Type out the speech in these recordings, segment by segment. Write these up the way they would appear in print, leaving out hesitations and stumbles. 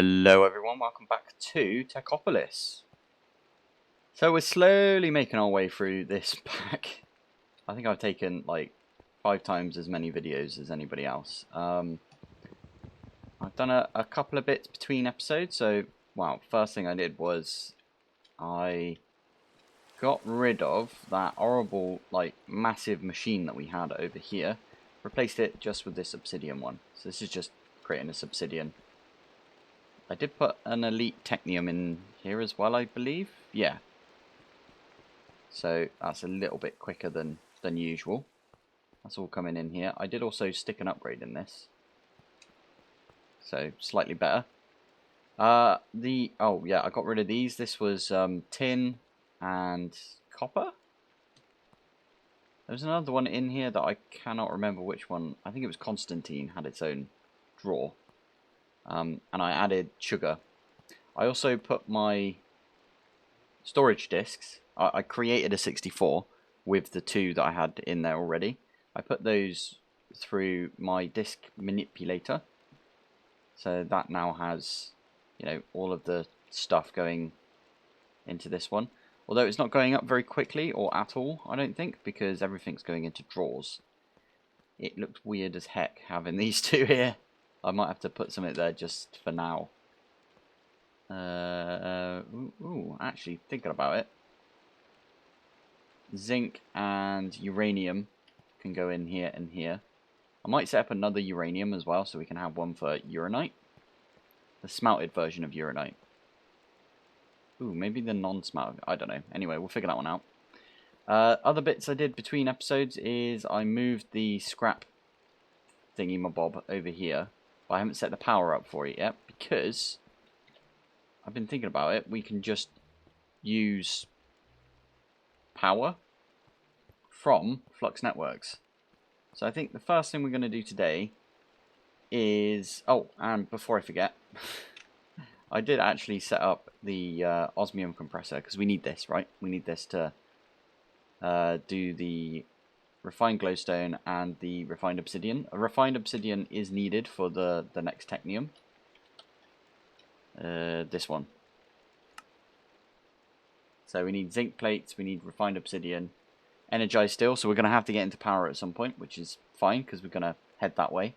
Hello everyone, welcome back to Techopolis. So we're slowly making our way through this pack. I think I've taken like 5 times as many videos as anybody else. I've done a couple of bits between episodes. So, wow, first thing I did was I got rid of that horrible, like, massive machine that we had over here. Replaced it just with this obsidian one. So this is just creating this obsidian. I did put an elite Technium in here as well, I believe. Yeah. So that's a little bit quicker than usual. That's all coming in here. I did also stick an upgrade in this. So slightly better. Oh yeah, I got rid of these. This was tin and copper. There's another one in here that I cannot remember which one. I think it was Constantine had its own drawer. And I added sugar. I also put my storage discs. I created a 64 with the 2 that I had in there already. I put those through my disk manipulator. So that now has, you know, all of the stuff going into this one. Although it's not going up very quickly or at all, I don't think, because everything's going into drawers. It looks weird as heck having these 2 here. I might have to put something there just for now. Actually, thinking about it, zinc and uranium can go in here and here. I might set up another uranium as well, so we can have one for uranite. The smelted version of uranite. Ooh, maybe the non-smelted. I don't know. Anyway, we'll figure that one out. Other bits I did between episodes is I moved the scrap thingy-mabob over here. But I haven't set the power up for it yet because I've been thinking about it. We can just use power from Flux Networks. So I think the first thing we're going to do today is... Oh, and before I forget, I did actually set up the osmium compressor because we need this, right? We need this to do the refined glowstone and the refined obsidian. A refined obsidian is needed for the next Technium. This one. So we need zinc plates, we need refined obsidian, energized steel, so we're going to have to get into power at some point, which is fine because we're going to head that way.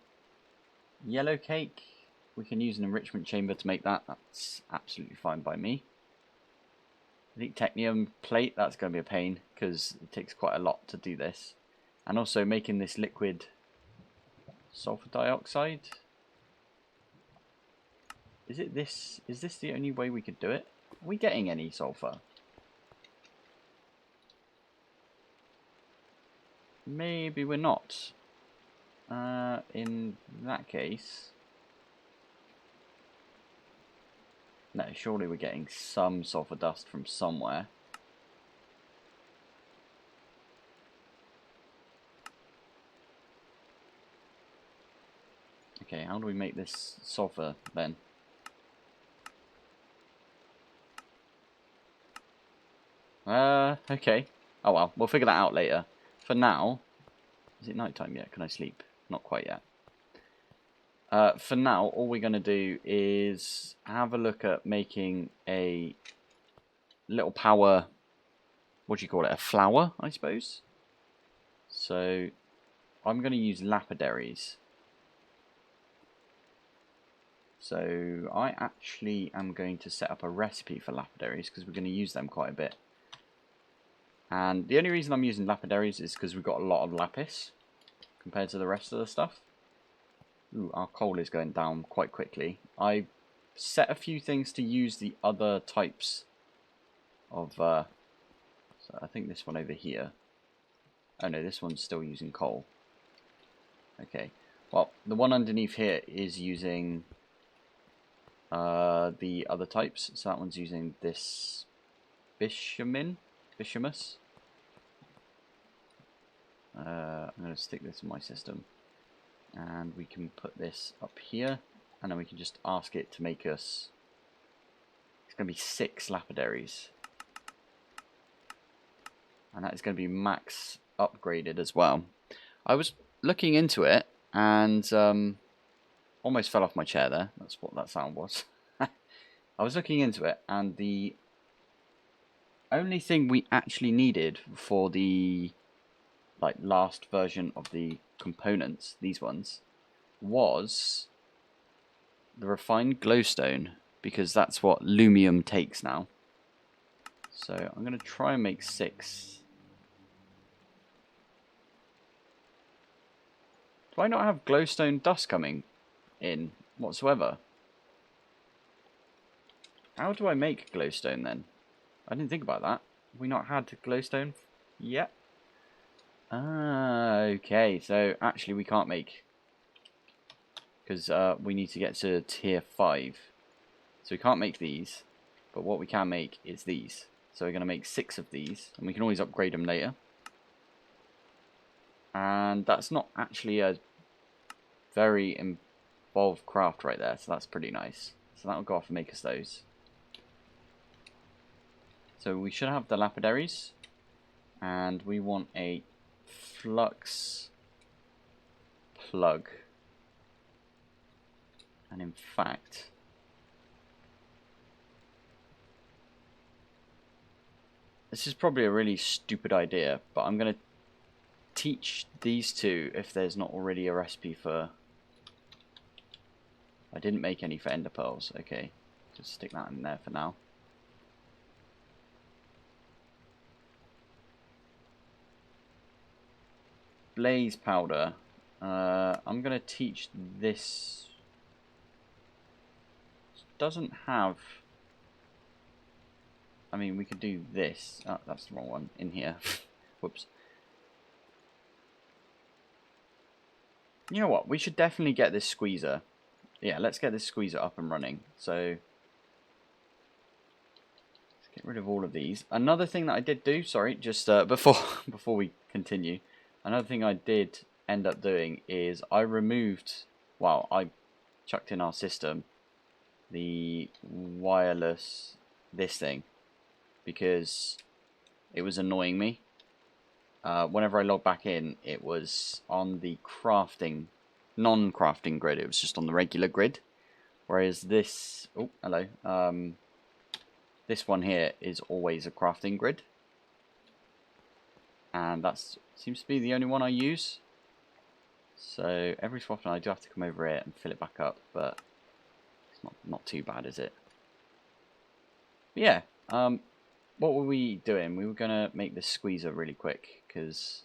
Yellow cake, we can use an enrichment chamber to make that. That's absolutely fine by me. I think Technium plate, that's going to be a pain because it takes quite a lot to do this. And also making this liquid sulfur dioxide. Is this the only way we could do it? Are we getting any sulfur? Maybe we're not. In that case... No, surely we're getting some sulfur dust from somewhere. Okay, how do we make this sulfur then? Okay. Oh well, we'll figure that out later. For now, is it nighttime yet? Can I sleep? Not quite yet. For now, all we're going to do is have a look at making a little power, what do you call it, a flower, I suppose? So, I'm going to use Lapidaries. So, I actually am going to set up a recipe for Lapidaries because we're going to use them quite a bit. And the only reason I'm using Lapidaries is because we've got a lot of lapis compared to the rest of the stuff. Ooh, our coal is going down quite quickly. I set a few things to use the other types of... so I think this one over here. Oh no, this one's still using coal. Okay. Well, the one underneath here is using the other types. So that one's using this bituminous. I'm going to stick this in my system. And we can put this up here, and then we can just ask it to make us... It's going to be 6 lapidaries. And that is going to be max upgraded as well. I was looking into it, and almost fell off my chair there. That's what that sound was. I was looking into it, and the only thing we actually needed for the last version of the components, these ones, was the refined glowstone, because that's what lumium takes now. So I'm going to try and make 6. Do I not have glowstone dust coming in whatsoever? How do I make glowstone then? I didn't think about that. Have we not had glowstone yet? Ah, okay. So actually we can't make, because we need to get to tier 5. So we can't make these, but what we can make is these. So we're going to make 6 of these, and we can always upgrade them later. And that's not actually a very involved craft right there, so that's pretty nice. So that'll go off and make us those. So we should have the Lapidaries, and we want a flux plug. And in fact, this is probably a really stupid idea, but I'm going to teach these two if there's not already a recipe for... I didn't make any for ender pearls. Okay, just stick that in there for now. Blaze powder. I'm going to teach this. Doesn't have... I mean, we could do this. Oh, that's the wrong one. In here. Whoops. You know what? We should definitely get this squeezer. Yeah, let's get this squeezer up and running. So, let's get rid of all of these. Another thing that I did do, sorry, just before we continue, another thing I did end up doing is I removed, well, I chucked in our system the wireless, this thing, because it was annoying me. Whenever I logged back in, it was on the crafting, non-crafting grid. It was just on the regular grid. Whereas this, oh, hello, this one here is always a crafting grid. And that seems to be the only one I use. So every so often I do have to come over here and fill it back up, but it's not too bad, is it? But yeah, what were we doing? We were going to make this squeezer really quick, because,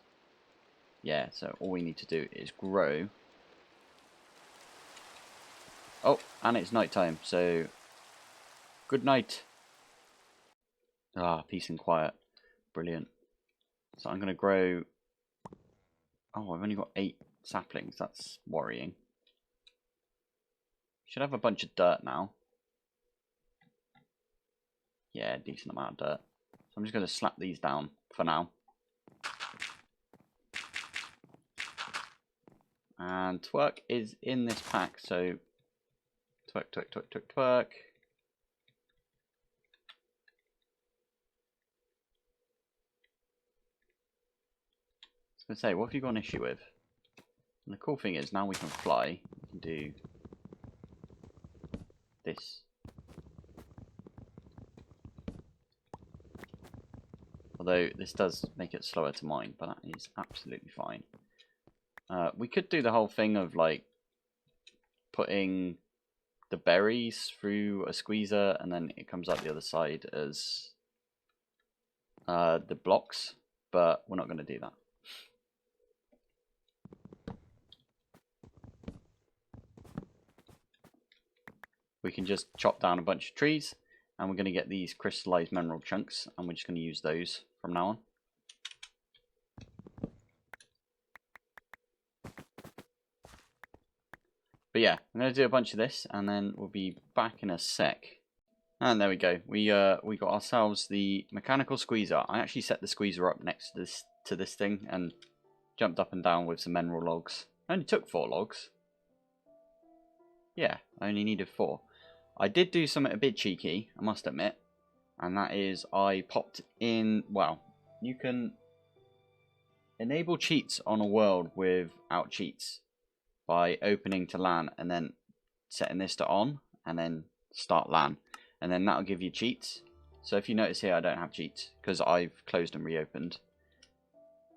yeah, so all we need to do is grow. Oh, and it's night time, so good night. Ah, peace and quiet. Brilliant. So I'm going to grow... Oh, I've only got 8 saplings. That's worrying. Should have a bunch of dirt now. Yeah, decent amount of dirt. So I'm just going to slap these down for now. And twerk is in this pack, so twerk, twerk, twerk, twerk, twerk. I was going to say, what have you got an issue with? And the cool thing is, now we can fly. We can do this. Although this does make it slower to mine, but that is absolutely fine. We could do the whole thing of like putting the berries through a squeezer and then it comes out the other side as the blocks, but we're not going to do that. We can just chop down a bunch of trees and we're going to get these crystallized mineral chunks and we're just going to use those from now on. But yeah, I'm going to do a bunch of this and then we'll be back in a sec. And there we go. We got ourselves the mechanical squeezer. I actually set the squeezer up next to this thing and jumped up and down with some mineral logs. I only took 4 logs. Yeah, I only needed 4. I did do something a bit cheeky, I must admit. And that is I popped in, well, you can enable cheats on a world without cheats by opening to LAN and then setting this to on and then start LAN, and then that'll give you cheats. So if you notice here, I don't have cheats because I've closed and reopened.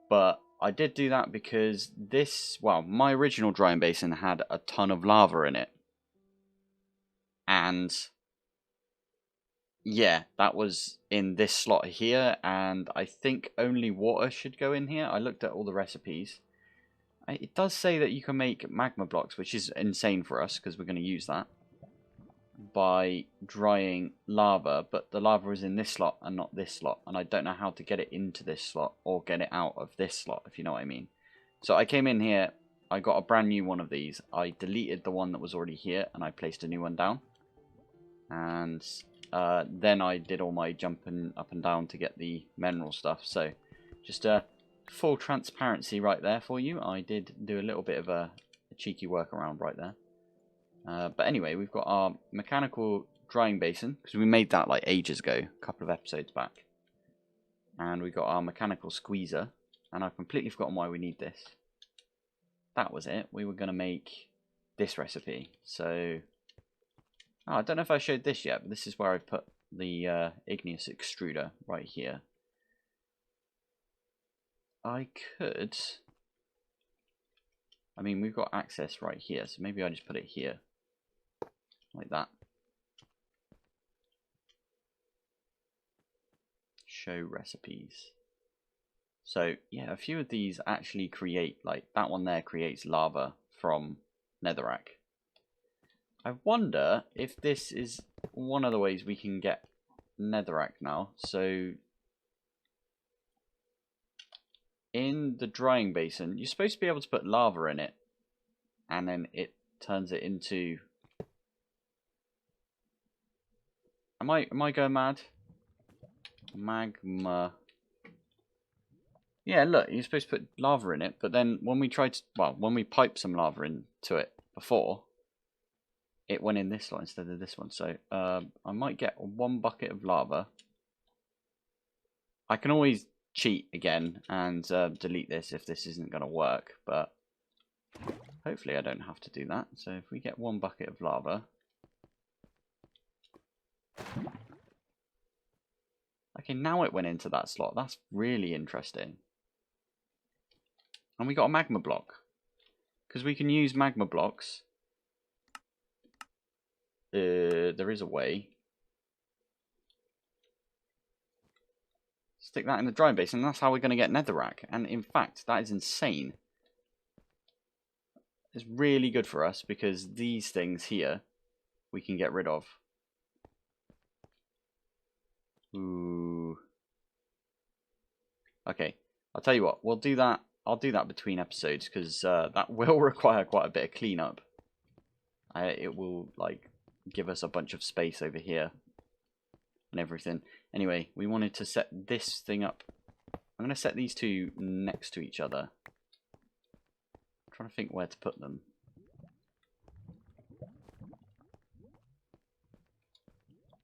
But I did do that because this, well, my original drying basin had a ton of lava in it. And yeah, that was in this slot here, and I think only water should go in here. I looked at all the recipes. It does say that you can make magma blocks, which is insane for us because we're going to use that by drying lava, but the lava is in this slot and not this slot, and I don't know how to get it into this slot or get it out of this slot, if you know what I mean. So I came in here, I got a brand new one of these, I deleted the one that was already here and I placed a new one down, and then I did all my jumping up and down to get the mineral stuff. So just full transparency right there for you. I did do a little bit of a cheeky workaround right there. But anyway, we've got our mechanical drying basin, because we made that like ages ago, a couple of episodes back. And we got our mechanical squeezer, and I've completely forgotten why we need this. That was it. We were going to make this recipe. So, I don't know if I showed this yet, but this is where I've put the igneous extruder right here. I could... I mean, we've got access right here, so maybe I just put it here. Like that. Show recipes. So, yeah, a few of these actually create, like, that one there creates lava from netherrack. I wonder if this is one of the ways we can get netherrack now. So, in the drying basin, you're supposed to be able to put lava in it, and then it turns it into... Am I going mad? Magma. Yeah, look, you're supposed to put lava in it, but then when we tried to, well, when we piped some lava into it before, it went in this slot instead of this one. So I might get 1 bucket of lava. I can always cheat again and delete this if this isn't going to work, but hopefully I don't have to do that. So if we get 1 bucket of lava. Okay, now it went into that slot. That's really interesting. And we got a magma block. Because we can use magma blocks. There is a way. Stick that in the drying basin, and that's how we're going to get netherrack. And in fact, that is insane. It's really good for us because these things here we can get rid of. Ooh. Okay, I'll tell you what, we'll do that. I'll do that between episodes because that will require quite a bit of cleanup. It will like give us a bunch of space over here and everything. Anyway, we wanted to set this thing up. I'm going to set these two next to each other. I'm trying to think where to put them.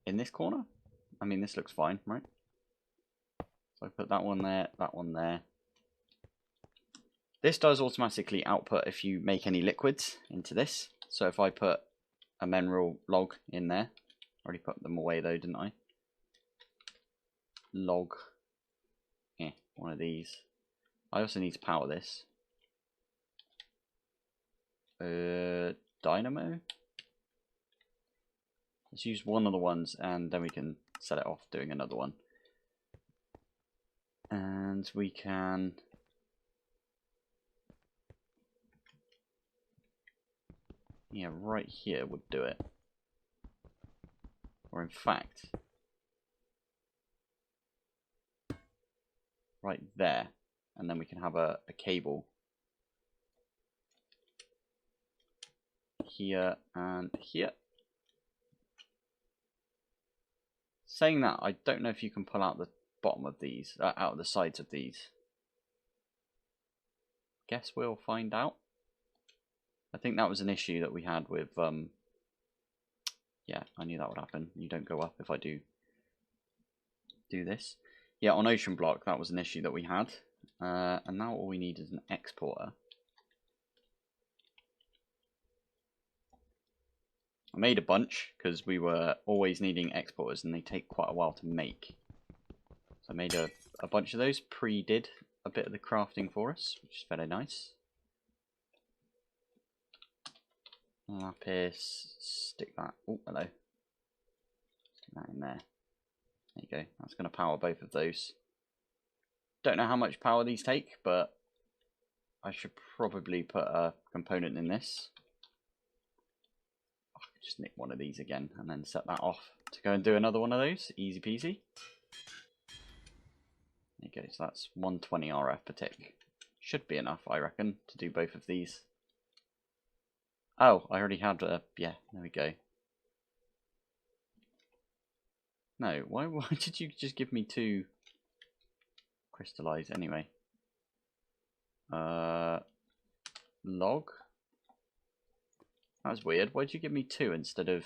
In this corner? I mean, this looks fine, right? So I put that one there, that one there. This does automatically output if you make any liquids into this. So if I put a mineral log in there, already put them away though, didn't I? Log. Yeah, one of these. I also need to power this. Dynamo? Let's use one of the ones and then we can set it off doing another one. And we can... Yeah, right here would do it. Or in fact... right there. And then we can have a cable. Here and here. Saying that, I don't know if you can pull out the bottom of these, out of the sides of these. Guess we'll find out. I think that was an issue that we had with, yeah, I knew that would happen. You don't go up if I do this. Yeah, on Ocean Block, that was an issue that we had. And now all we need is an exporter. I made a bunch because we were always needing exporters and they take quite a while to make. So I made a bunch of those, pre-did a bit of the crafting for us, which is very nice. Lapis, stick that, oh hello, stick that in there. There you go, that's going to power both of those. Don't know how much power these take, but I should probably put a component in this. I could just nick one of these again and then set that off to go and do another one of those, easy peasy. There you go, so that's 120 RF per tick. Should be enough, I reckon, to do both of these. Oh, I already had yeah, there we go. No, why did you just give me 2 crystallize anyway? Log? That was weird. Why did you give me 2 instead of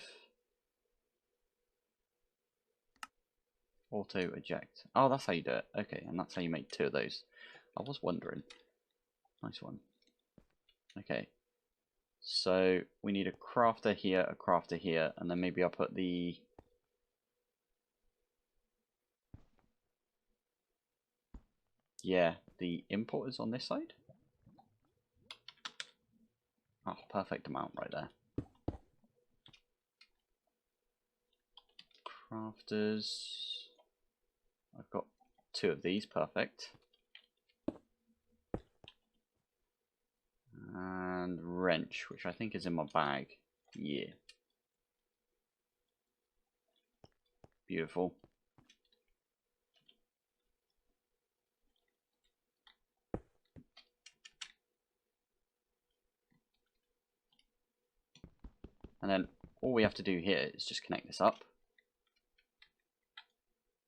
auto eject? Oh, that's how you do it. Okay, and that's how you make 2 of those. I was wondering. Nice one. Okay. So we need a crafter here, and then maybe I'll put the the importers on this side. Oh, perfect amount right there. Crafters. I've got 2 of these, perfect. And wrench, which I think is in my bag. Yeah. Beautiful. And then all we have to do here is just connect this up.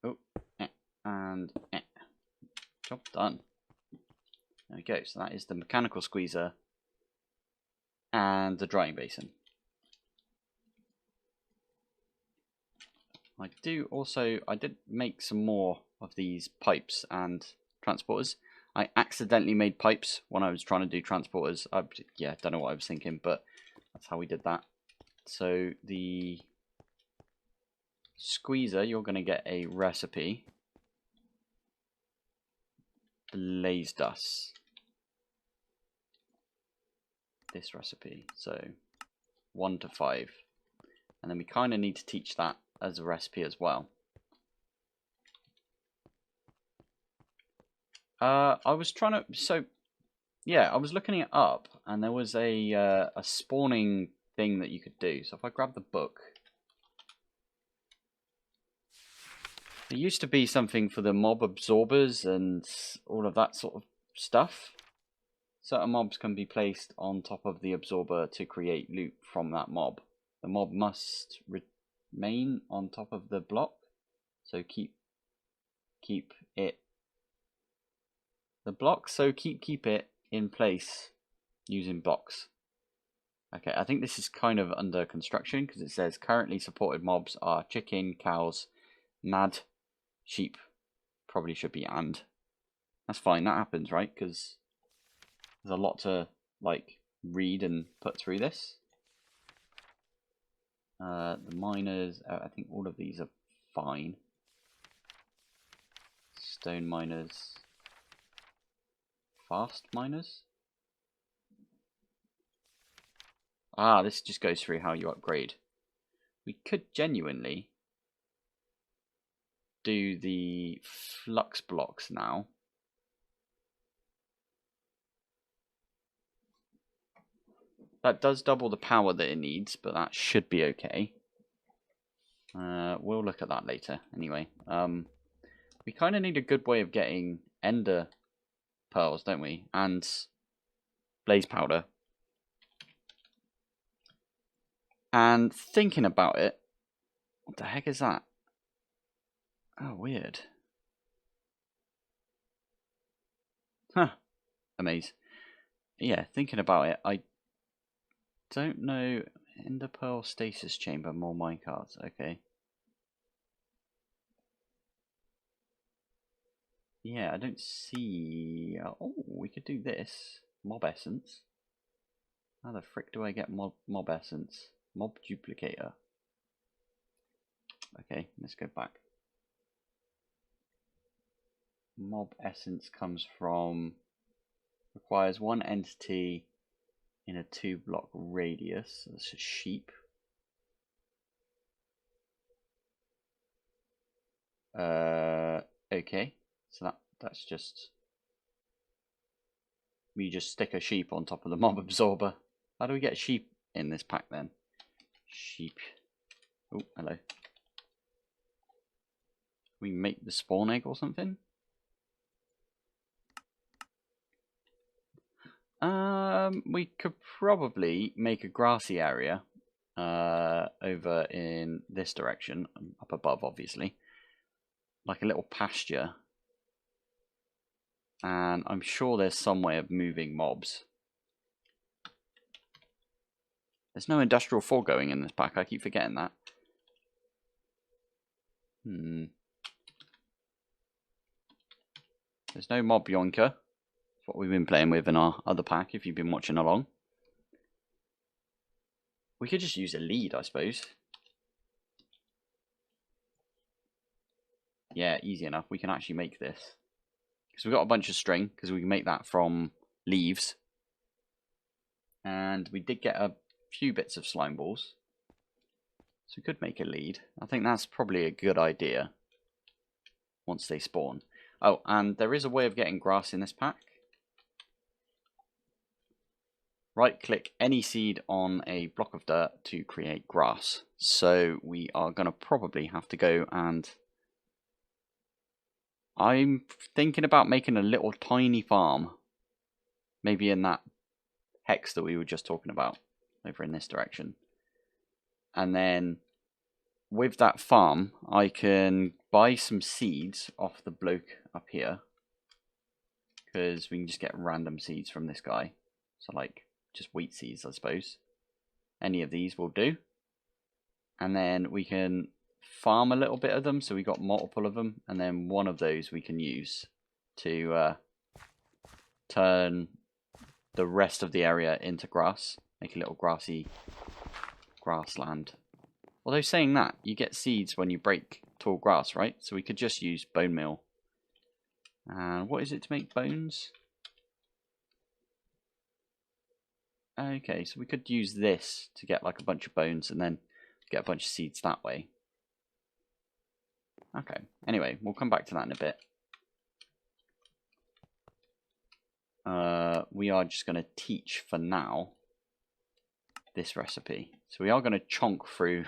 Oh, and job done. There we go. So that is the mechanical squeezer and the drying basin. I did make some more of these pipes and transporters. I accidentally made pipes when I was trying to do transporters. Yeah, don't know what I was thinking, but that's how we did that. So the squeezer, you're going to get a recipe. Blaze dust. This recipe. So 1 to 5. And then we kind of need to teach that as a recipe as well. I was trying to, so yeah, I was looking it up, and there was a spawning thing that you could do. So if I grab the book, there used to be something for the mob absorbers and all of that sort of stuff. Certain mobs can be placed on top of the absorber to create loot from that mob. The mob must remain on top of the block, so keep it in place using blocks. Okay, I think this is kind of under construction because it says currently supported mobs are chicken, cows, mad, sheep. Probably should be and. That's fine, that happens, right? Because there's a lot to like read and put through this. The miners, I think all of these are fine. Stone miners. Fast miners? Ah, this just goes through how you upgrade. We could genuinely do the flux blocks now. That does double the power that it needs, but that should be okay. We'll look at that later anyway. We kind of need a good way of getting ender pearls, don't we? And blaze powder. And thinking about it, what the heck is that? Oh, weird. Huh. Amaze. Yeah, thinking about it, I don't know. Ender pearl stasis chamber, more minecarts. Okay. Yeah, I don't see. Oh, we could do this. Mob essence. How the frick do I get mob essence? Mob duplicator. Okay, let's go back. Mob essence comes from, requires one entity in a 2-block radius. That's a sheep. Okay, so that's just, we just stick a sheep on top of the mob absorber. How do we get sheep in this pack then? Sheep. Oh, hello. We make the spawn egg or something? We could probably make a grassy area over in this direction, up above obviously, like a little pasture. And I'm sure there's some way of moving mobs. There's no industrial foregoing in this pack, I keep forgetting that. There's no mob yonker. That's what we've been playing with in our other pack, if you've been watching along. We could just use a lead, I suppose. Yeah, easy enough. We can actually make this. Because we've got a bunch of string, because we can make that from leaves. And we did get a few bits of slime balls. So we could make a lead. I think that's probably a good idea. Once they spawn. Oh, and there is a way of getting grass in this pack. Right click any seed on a block of dirt to create grass. So we are going to probably have to go and... I'm thinking about making a little tiny farm. Maybe in that hex that we were just talking about. Over in this direction. And then with that farm, I can buy some seeds off the bloke up here. Because we can just get random seeds from this guy. So like, just wheat seeds, I suppose. Any of these will do. And then we can farm a little bit of them, so we got multiple of them. And then one of those we can use to turn the rest of the area into grass. Make a little grassy grassland. Although saying that, you get seeds when you break tall grass, right? So we could just use bone meal. And what is it to make bones? Okay, so we could use this to get like a bunch of bones and then get a bunch of seeds that way. Okay, anyway, we'll come back to that in a bit. We are just going to teach for now this recipe. So we are going to chonk through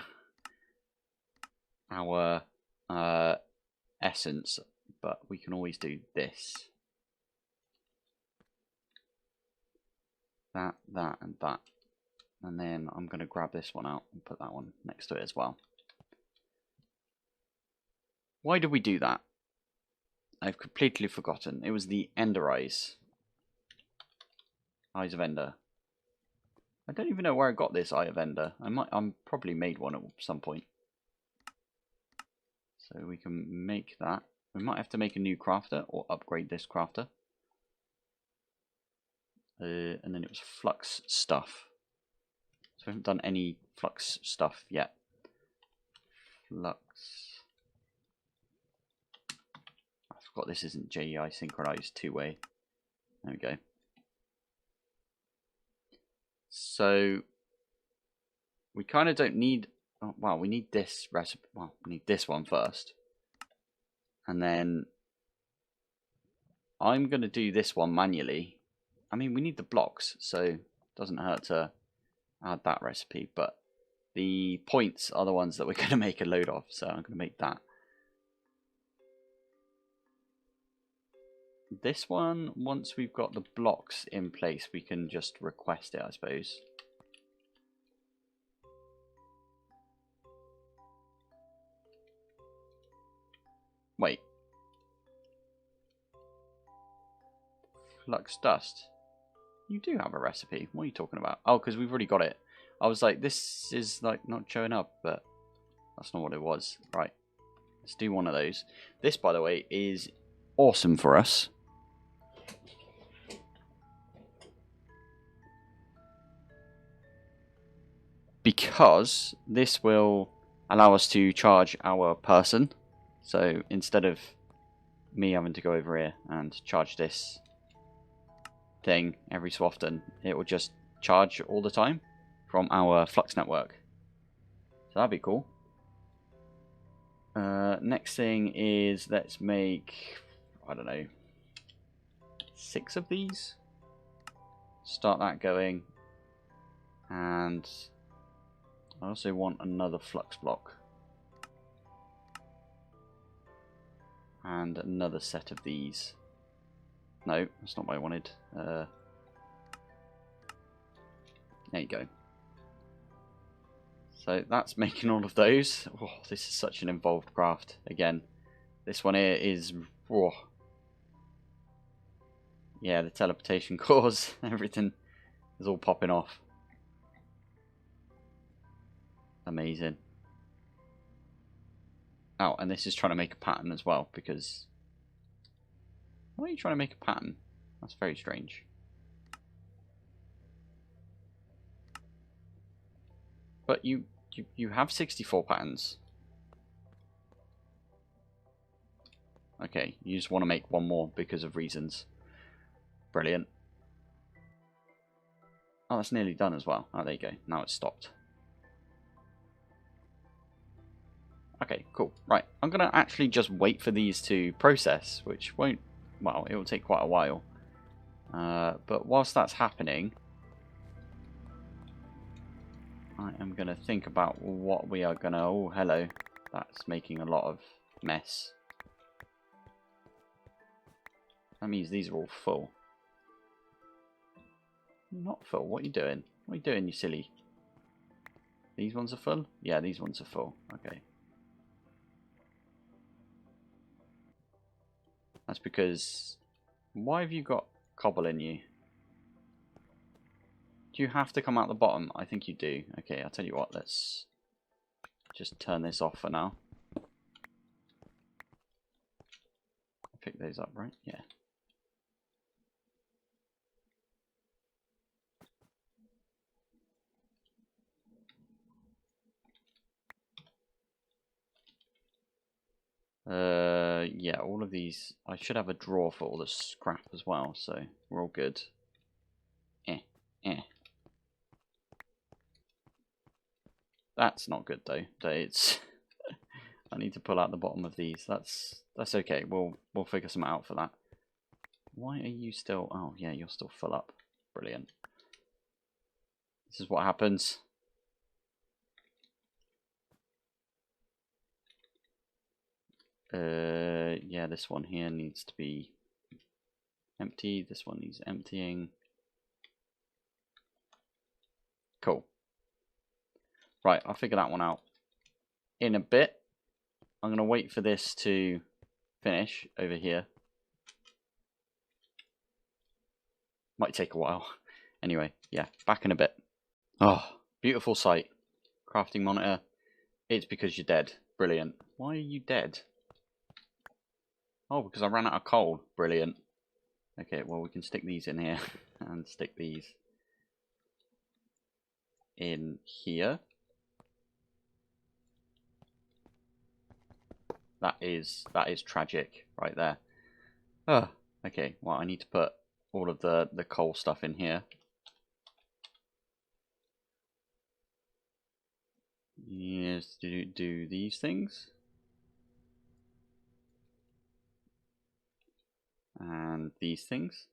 our essence, but we can always do this. That, and that. And then I'm going to grab this one out and put that one next to it as well. Why did we do that? I've completely forgotten. It was the Ender Eyes. Eyes of Ender. I don't even know where I got this Eye of Ender. I'm probably made one at some point. So we can make that. We might have to make a new crafter or upgrade this crafter. And then it was flux stuff. So we haven't done any flux stuff yet. Flux. I forgot this isn't JEI synchronized two-way. There we go. So we kind of don't need. Oh, wow, we need this recipe. Well, we need this one first, and then I'm gonna do this one manually. I mean, we need the blocks, so it doesn't hurt to add that recipe. But the points are the ones that we're gonna make a load of, so I'm gonna make that. This one, once we've got the blocks in place, we can just request it, I suppose. Wait. Flux dust. You do have a recipe. What are you talking about? Oh, because we've already got it. I was like, this is like not showing up, but that's not what it was. Right. Let's do one of those. This, by the way, is awesome for us. because this will allow us to charge our person. So instead of me having to go over here and charge this thing every so often, it will just charge all the time from our flux network. So that'd be cool. Next thing is, let's make, I don't know, 6 of these. Start that going. And I also want another flux block. And another set of these. No, that's not what I wanted. There you go. So that's making all of those. Oh, this is such an involved craft. Again, this one here is... Oh. Yeah, the teleportation cores, everything is all popping off. Amazing. Oh, and this is trying to make a pattern as well, because... Why are you trying to make a pattern? That's very strange. But you have 64 patterns. Okay, you just want to make one more because of reasons. Brilliant. Oh, that's nearly done as well. Oh, there you go. Now it's stopped. Okay, cool. Right, I'm going to actually just wait for these to process, which won't... Well, it will take quite a while. But whilst that's happening, I am going to think about what we are going to... Oh, hello. That's making a lot of mess. That means these are all full. Not full. What are you doing? What are you doing, you silly? These ones are full? Yeah, these ones are full. Okay. That's because... Why have you got cobble in you? Do you have to come out the bottom? I think you do. Okay, I'll tell you what. Let's just turn this off for now. Pick those up, right? Yeah. Yeah, all of these... I should have a drawer for all the scrap as well, so we're all good. That's not good, though. It's... I need to pull out the bottom of these. That's okay. We'll figure some out for that. Why are you still... Oh, yeah, you're still full up. Brilliant. This is what happens. Yeah, this one here needs to be empty. This one needs emptying. Cool. Right, I'll figure that one out in a bit. I'm going to wait for this to finish over here. Might take a while. Anyway, yeah, back in a bit. Oh, beautiful sight. Crafting monitor. It's because you're dead. Brilliant. Why are you dead? Oh, because I ran out of coal. Brilliant. Okay, well, we can stick these in here and stick these in here. That is tragic right there. Oh, okay, well, I need to put all of the coal stuff in here. Yes, do these things. And these things.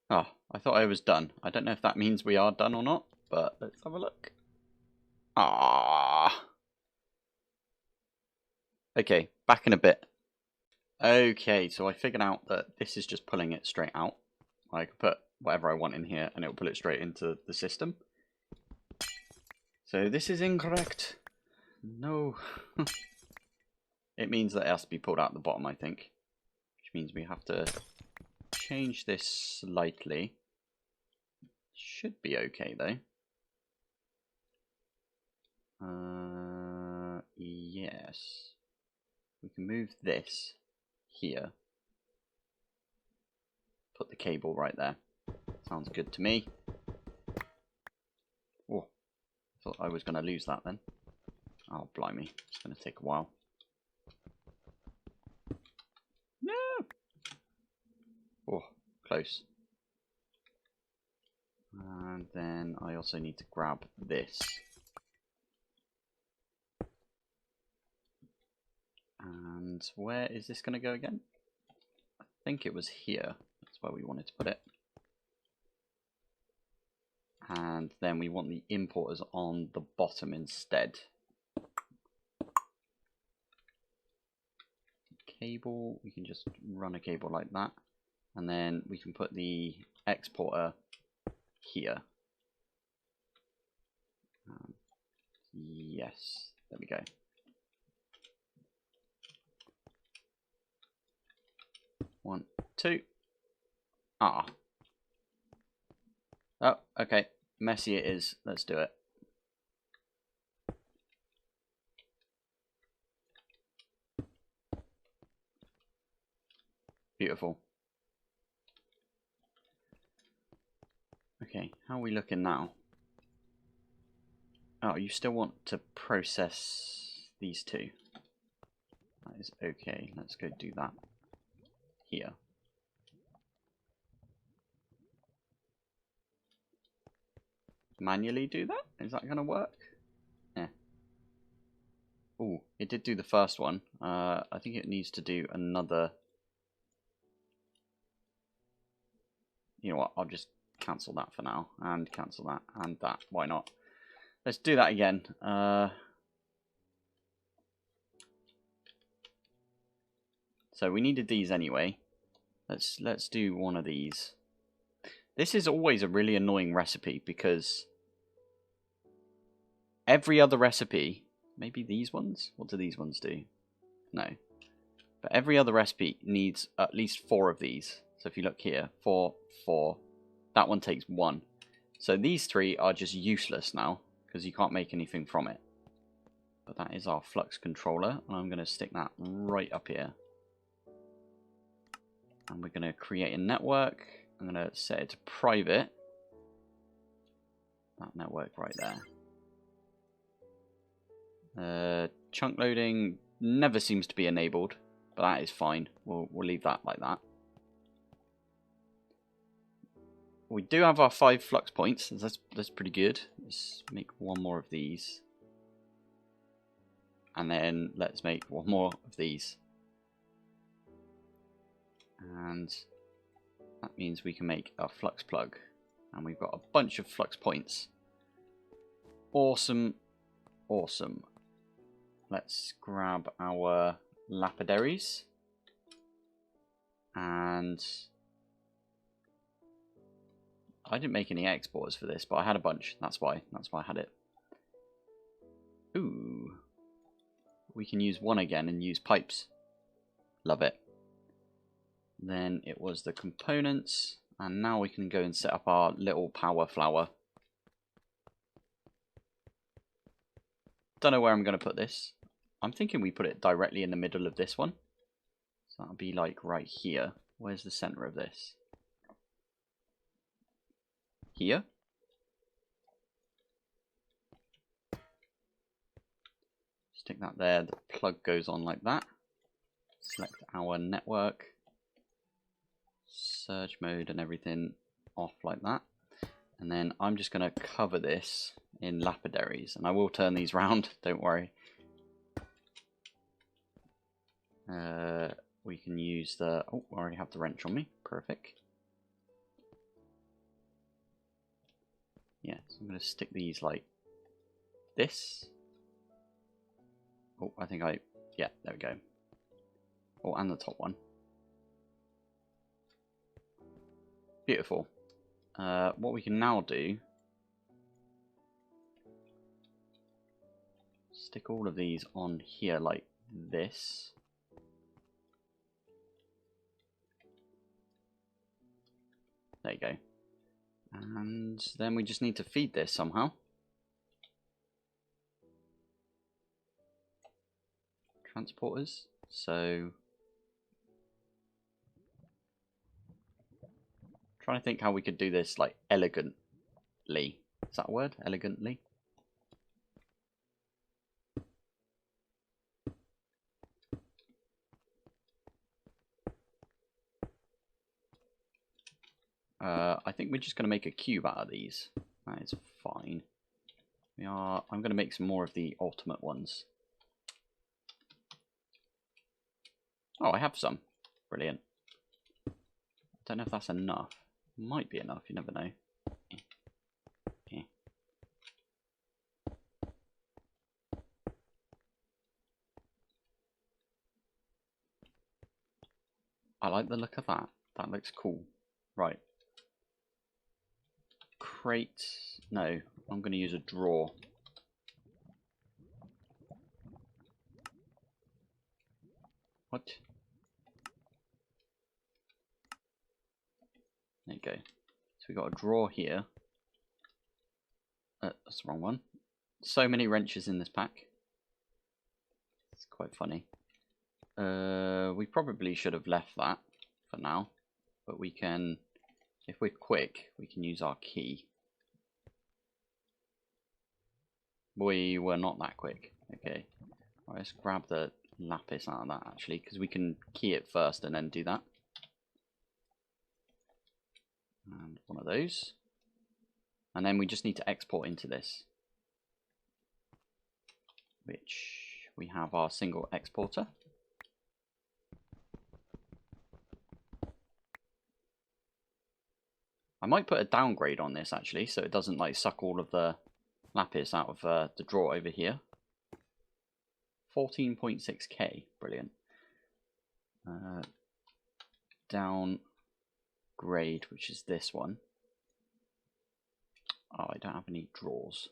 Oh, I thought I was done. I don't know if that means we are done or not, but let's have a look. Ah. Okay, back in a bit. Okay, so I figured out that this is just pulling it straight out. I can put whatever I want in here and it will pull it straight into the system. So this is incorrect. No. It means that it has to be pulled out the bottom, I think. Which means we have to change this slightly. Should be okay though. Yes. We can move this here. put the cable right there. Sounds good to me. Oh, thought I was going to lose that then. Oh, blimey. It's going to take a while. No! Oh, close. And then I also need to grab this. And where is this going to go again? I think it was here. That's where we wanted to put it. And then we want the importers on the bottom instead. Cable, we can just run a cable like that. And then we can put the exporter here. Yes, there we go. One, two. Ah. Oh, okay. Messy it is. Let's do it. Beautiful. Okay, how are we looking now? Oh, you still want to process these two. That is okay. Let's go do that here. Manually do that? Is that going to work? Yeah. Oh, it did do the first one. I think it needs to do another. You know what? I'll just cancel that for now. And cancel that. And that. Why not? Let's do that again. So we needed these anyway. Let's do one of these. This is always a really annoying recipe because every other recipe, maybe these ones? What do these ones do? No. But every other recipe needs at least 4 of these. So if you look here, 4, 4. That one takes 1. So these 3 are just useless now because you can't make anything from it. But that is our flux controller, and I'm going to stick that right up here. And we're going to create a network. I'm going to set it to private. That network right there. Chunk loading never seems to be enabled, but that is fine. We'll leave that like that. We do have our 5 flux points. That's pretty good. Let's make 1 more of these. And then let's make 1 more of these. And that means we can make a flux plug. And we've got a bunch of flux points. Awesome. Awesome. Let's grab our Lapidaries. And I didn't make any exporters for this, but I had a bunch. That's why I had it. Ooh. We can use 1 again and use pipes. Love it. Then it was the components, and now we can go and set up our little power flower. Don't know where I'm going to put this. I'm thinking we put it directly in the middle of this one. So that'll be like right here. Where's the center of this? Here. Stick that there. The plug goes on like that. Select our network. Surge mode and everything off like that. And then I'm just going to cover this in Lapidaries. And I will turn these round, don't worry. We can use the... Oh, I already have the wrench on me. Perfect. Yeah, so I'm going to stick these like this. Oh, I think I... Yeah, there we go. Oh, and the top one. Beautiful. What we can now do... Stick all of these on here like this. There you go. And then we just need to feed this somehow. Transporters. So Trying to think how we could do this like elegantly. Is that a word? Elegantly? I think we're just going to make a cube out of these. That is fine. I'm going to make some more of the ultimate ones. Oh, I have some. Brilliant. I don't know if that's enough. Might be enough, you never know. I like the look of that. That looks cool. Right. Crate. No, I'm going to use a drawer. What? There you go. So we got a drawer here. That's the wrong one. So many wrenches in this pack. It's quite funny. We probably should have left that for now. But we can, if we're quick, we can use our key. We were not that quick. Okay. Right, let's grab the lapis out of that actually, because we can key it first and then do that. And one of those. And then we just need to export into this, which we have our single exporter. I might put a downgrade on this actually, so it doesn't like suck all of the lapis out of the drawer over here. 14.6k, brilliant. Downgrade, which is this one. Oh, I don't have any drawers.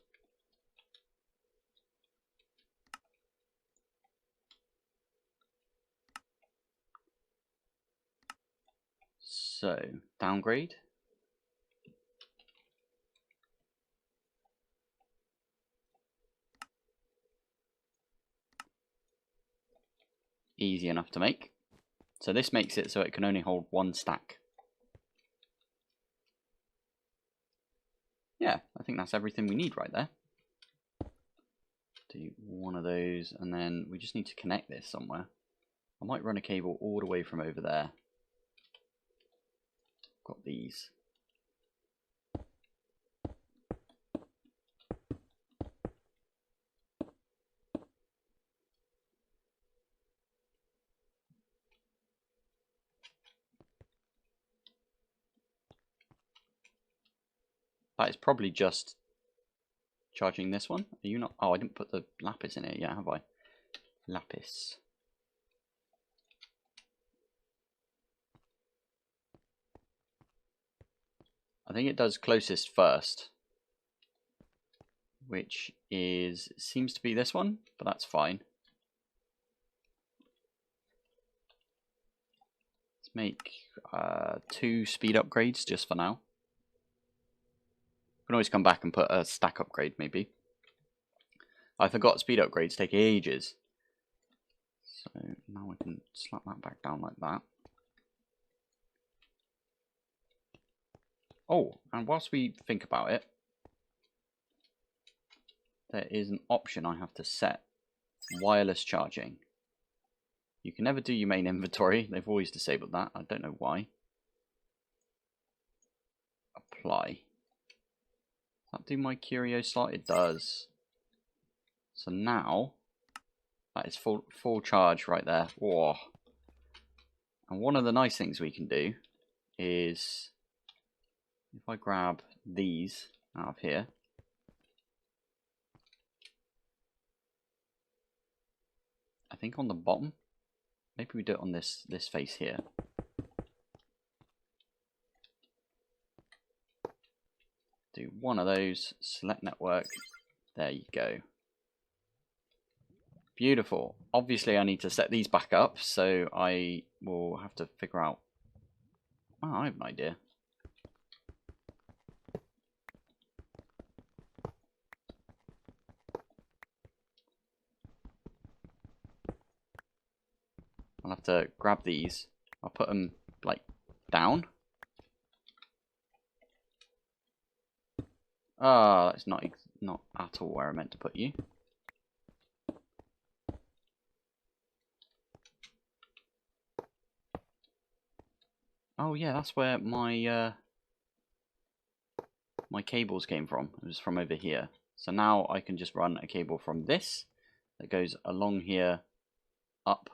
So, downgrade. Easy enough to make. So this makes it so it can only hold one stack. Yeah, I think that's everything we need right there. Do one of those, and then we just need to connect this somewhere. I might run a cable all the way from over there. Got these. That is probably just charging this one. Are you not? Oh, I didn't put the lapis in it yet, have I? Lapis. I think it does closest first, which seems to be this one, but that's fine. Let's make 2 speed upgrades just for now. We can always come back and put a stack upgrade maybe. I forgot speed upgrades take ages. So now we can slap that back down like that. Oh, and whilst we think about it, there is an option I have to set. Wireless charging. You can never do your main inventory. They've always disabled that. I don't know why. Apply. Does that do my curio slot? It does. So now, that is full charge right there. Whoa. And one of the nice things we can do is, if I grab these out of here, I think on the bottom, maybe we do it on this face here. Do one of those, select network, there you go. Beautiful. Obviously I need to set these back up, so I will have to figure out, oh, I have an idea. I'll have to grab these, I'll put them like down, Ah, that's not at all where I meant to put you. Oh yeah, that's where my my cables came from. It was from over here. So now I can just run a cable from this that goes along here, up,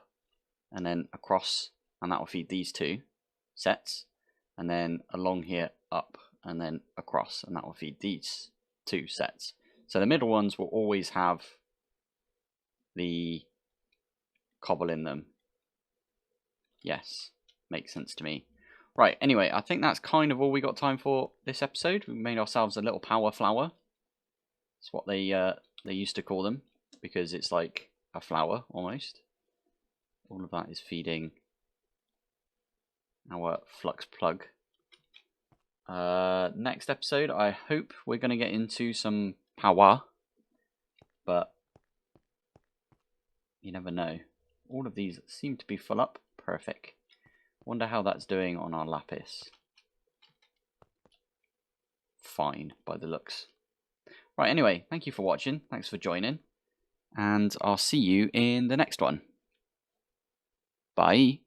and then across, and that will feed these two sets, and then along here, up, and then across, and that will feed these two sets. So the middle ones will always have the cobble in them. Yes, makes sense to me. Right, anyway, I think that's kind of all we got time for this episode. We made ourselves a little power flower. That's what they used to call them, because it's like a flower, almost. All of that is feeding our flux plug. Next episode, I hope we're going to get into some power, but you never know. All of these seem to be full up. Perfect. Wonder how that's doing on our lapis. Fine, by the looks. Right, anyway, thank you for watching. Thanks for joining. And I'll see you in the next one. Bye.